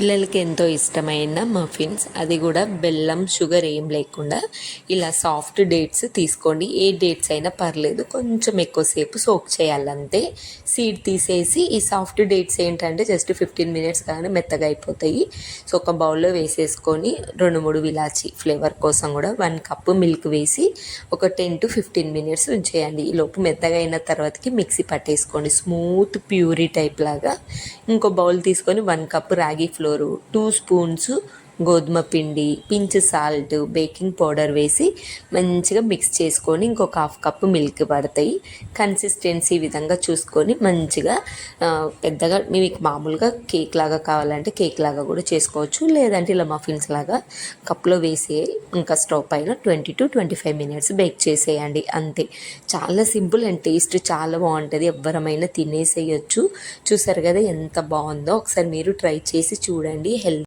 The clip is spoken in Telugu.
పిల్లలకి ఎంతో ఇష్టమైన మఫిన్స్, అది కూడా బెల్లం షుగర్ ఏం లేకుండా ఇలా సాఫ్ట్ డేట్స్ తీసుకోండి. ఏ డేట్స్ అయినా పర్లేదు, కొంచెం ఎక్కువసేపు సోక్ చేయాలంతే. సీడ్ తీసేసి ఈ సాఫ్ట్ డేట్స్ ఏంటంటే జస్ట్ 15 మినిట్స్ కానీ మెత్తగా అయిపోతాయి. సో ఒక బౌల్లో వేసేసుకొని 2-3 ఇలాచి ఫ్లేవర్ కోసం కూడా 1 కప్పు మిల్క్ వేసి ఒక 10 to 15 మినిట్స్ ఉంచేయండి. ఈ లోపు మెత్తగా అయిన తర్వాతకి మిక్సీ పట్టేసుకోండి, స్మూత్ ప్యూరీ టైప్ లాగా. ఇంకో బౌల్ తీసుకొని 1 కప్పు రాగి ఫ్లోరు, 2 స్పూన్స్ గోధుమ పిండి, పించ్ సాల్ట్, బేకింగ్ పౌడర్ వేసి మంచిగా మిక్స్ చేసుకొని ఇంకొక 1/2 కప్పు మిల్క్ పడతాయి. కన్సిస్టెన్సీ విధంగా చూసుకొని మంచిగా పెద్దగా మీకు మామూలుగా కేక్ లాగా కావాలంటే కేక్ లాగా కూడా చేసుకోవచ్చు, లేదంటే ఇలా మఫిన్స్ లాగా కప్లో వేసి ఇంకా స్టవ్ పైన 20 to 25 మినిట్స్ బేక్ చేసేయండి. అంతే, చాలా సింపుల్ అండ్ టేస్ట్ చాలా బాగుంటుంది. ఎవ్వరమైనా తినేసేయచ్చు. చూసారు కదా ఎంత బాగుందో, ఒకసారి మీరు ట్రై చేసి చూడండి. హెల్త్